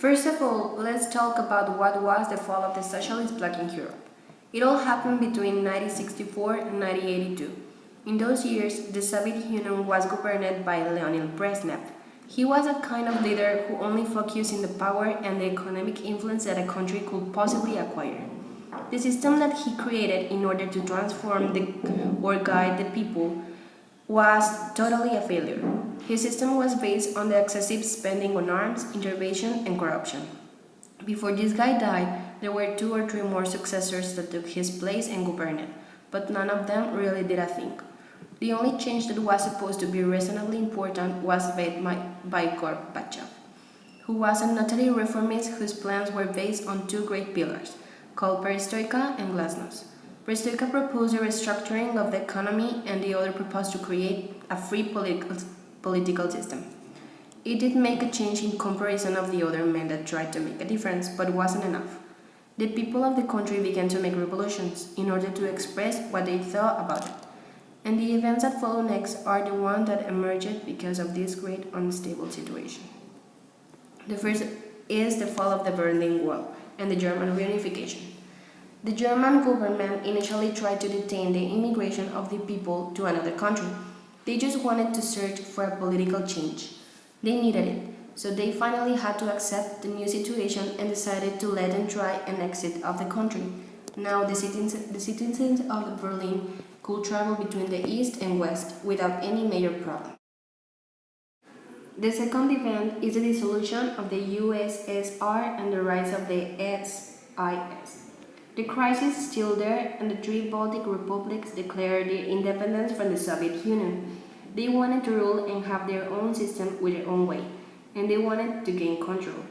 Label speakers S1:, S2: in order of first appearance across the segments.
S1: First of all, let's talk about what was the fall of the socialist bloc in Europe. It all happened between 1964 and 1982. In those years, the Soviet Union was governed by Leonid Brezhnev. He was a kind of leader who only focused on the power and the economic influence that a country could possibly acquire. The system that he created in order to transform or guide the people was totally a failure. His system was based on the excessive spending on arms, intervention, and corruption. Before this guy died, there were two or three more successors that took his place and governed, but none of them really did a thing. The only change that was supposed to be reasonably important was made by Gorbachev, who was a notable reformist whose plans were based on two great pillars, called perestroika and glasnost. Perestroika proposed a restructuring of the economy, and the other proposed to create a free political system. It did make a change in comparison of the other men that tried to make a difference, but wasn't enough. The people of the country began to make revolutions in order to express what they thought about it. And the events that follow next are the ones that emerged because of this great unstable situation. The first is the fall of the Berlin Wall and the German reunification. The German government initially tried to detain the immigration of the people to another country. They just wanted to search for a political change. They needed it, so they finally had to accept the new situation and decided to let them try an exit of the country. Now the citizens of Berlin could travel between the east and west without any major problem. The second event is the dissolution of the USSR and the rise of the SIS. The crisis is still there, and the three Baltic republics declared their independence from the Soviet Union. They wanted to rule and have their own system with their own way, and they wanted to gain control.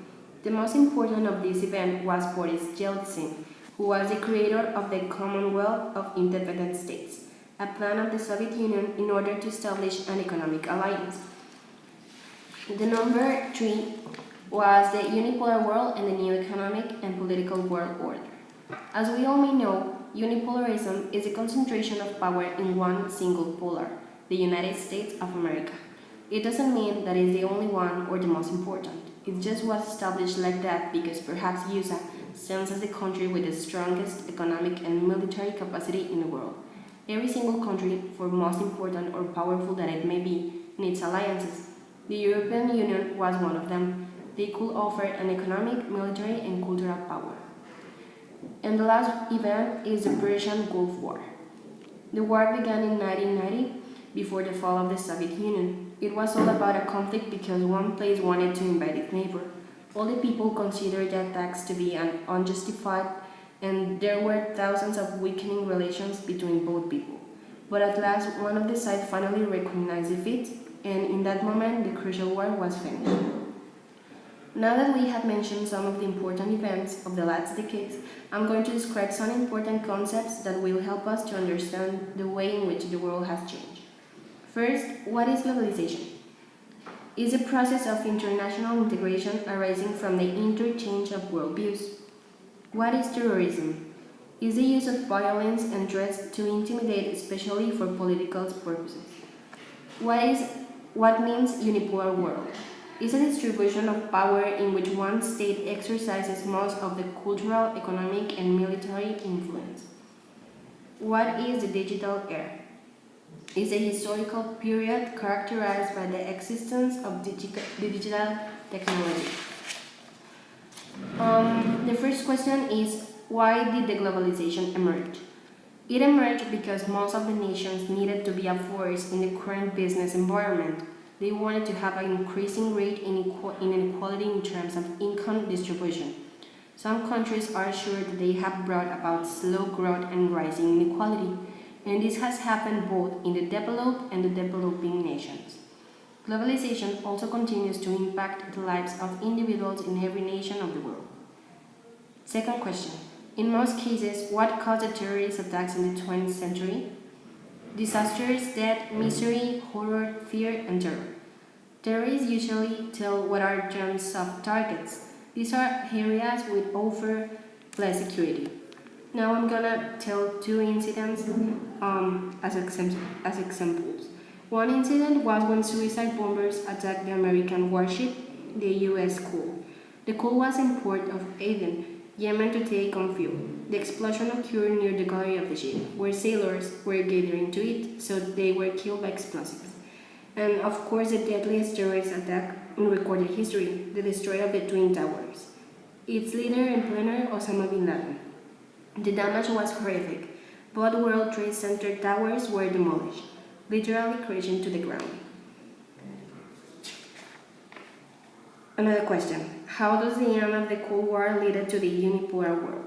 S1: The most important of this event was Boris Yeltsin, who was the creator of the Commonwealth of Independent States, a plan of the Soviet Union in order to establish an economic alliance. The number 3 was the unipolar world and the new economic and political world order. As we all may know, unipolarism is a concentration of power in one single polar, the United States of America. It doesn't mean that it's the only one or the most important. It just was established like that because perhaps USA stands as the country with the strongest economic and military capacity in the world. Every single country, for most important or powerful that it may be, needs alliances. The European Union was one of them. They could offer an economic, military, and cultural power. And the last event is the Persian Gulf War. The war began in 1990 before the fall of the Soviet Union. It was all about a conflict because one place wanted to invade its neighbor. All the people considered the attacks to be unjustified, and there were thousands of weakening relations between both people. But at last, one of the sides finally recognized defeat, and in that moment, the crucial war was finished. Now that we have mentioned some of the important events of the last decades, I'm going to describe some important concepts that will help us to understand the way in which the world has changed. First, what is globalization? It's a process of international integration arising from the interchange of worldviews. What is terrorism? It's the use of violence and threats to intimidate, especially for political purposes. What means unipolar world? It's a distribution of power in which one state exercises most of the cultural, economic, and military influence. What is the digital era? It's a historical period characterized by the existence of digital technology. The first question is, why did the globalization emerge? It emerged because most of the nations needed to be a force in the current business environment. They wanted to have an increasing rate in inequality in terms of income distribution. Some countries are sure that they have brought about slow growth and rising inequality, and this has happened both in the developed and the developing nations. Globalization also continues to impact the lives of individuals in every nation of the world. Second question. In most cases, what caused the terrorist attacks in the 20th century? Disasters, death, misery, horror, fear, and terror. Terrorists usually tell what are termed soft targets. These are areas with offer less security. Now I'm gonna tell two incidents as examples. One incident was when suicide bombers attacked the American warship, the U.S. Cool. The coal was in port of Aden, Yemen to take on fuel. The explosion occurred near the galley of the ship, where sailors were gathering to eat, so they were killed by explosives. And of course, the deadliest terrorist attack in recorded history, the destroyer of the Twin Towers. Its leader and planner, Osama bin Laden. The damage was horrific. Both World Trade Center towers were demolished, literally crashing to the ground. Another question. How does the end of the Cold War lead to the unipolar world?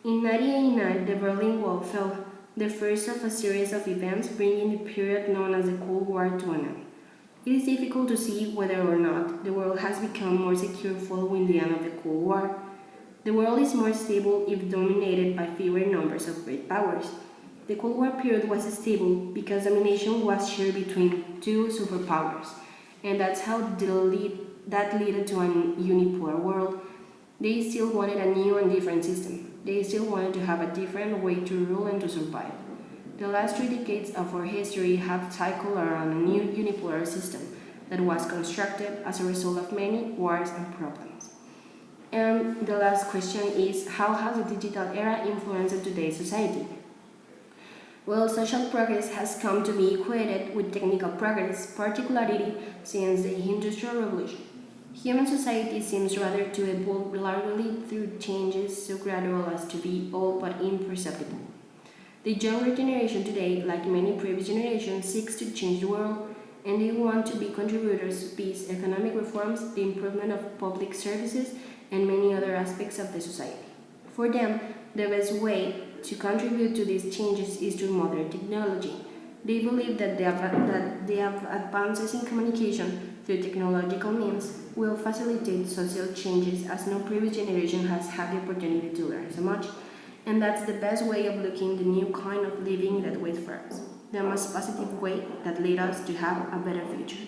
S1: In 1989, the Berlin Wall fell, the first of a series of events bringing the period known as the Cold War to an end. It is difficult to see whether or not the world has become more secure following the end of the Cold War. The world is more stable if dominated by fewer numbers of great powers. The Cold War period was stable because domination was shared between two superpowers, and that's how that led to an unipolar world. They still wanted a new and different system. They still wanted to have a different way to rule and to survive. The last 3 decades of our history have cycled around a new unipolar system that was constructed as a result of many wars and problems. And the last question is, how has the digital era influenced today's society? Well, social progress has come to be equated with technical progress, particularly since the Industrial Revolution. Human society seems rather to evolve largely through changes so gradual as to be all but imperceptible. The younger generation today, like many previous generations, seeks to change the world, and they want to be contributors to peace, economic reforms, the improvement of public services, and many other aspects of the society. For them, the best way to contribute to these changes is through modern technology. They believe that the advances in communication through technological means will facilitate social changes as no previous generation has had the opportunity to learn so much, and that's the best way of looking the new kind of living that waits for us, the most positive way that leads us to have a better future.